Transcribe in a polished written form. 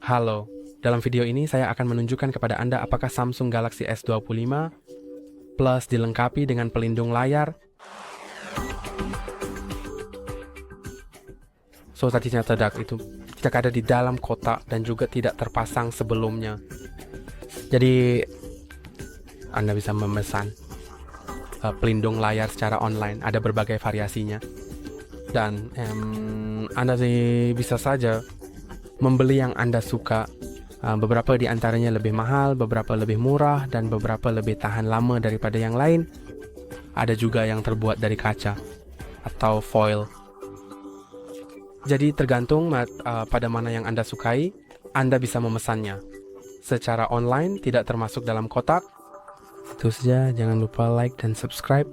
Halo, dalam video ini saya akan menunjukkan kepada Anda apakah Samsung Galaxy S25 Plus dilengkapi dengan pelindung layar. Tadinya itu tidak ada di dalam kotak dan juga tidak terpasang sebelumnya. Jadi Anda bisa memesan pelindung layar secara online, ada berbagai variasinya. Dan Anda bisa saja membeli yang Anda suka. Beberapa di antaranya lebih mahal, beberapa lebih murah, dan beberapa lebih tahan lama daripada yang lain. Ada juga yang terbuat dari kaca atau foil. Jadi tergantung pada mana yang Anda sukai, Anda bisa memesannya secara online, tidak termasuk dalam kotak. Itu saja, jangan lupa like dan subscribe.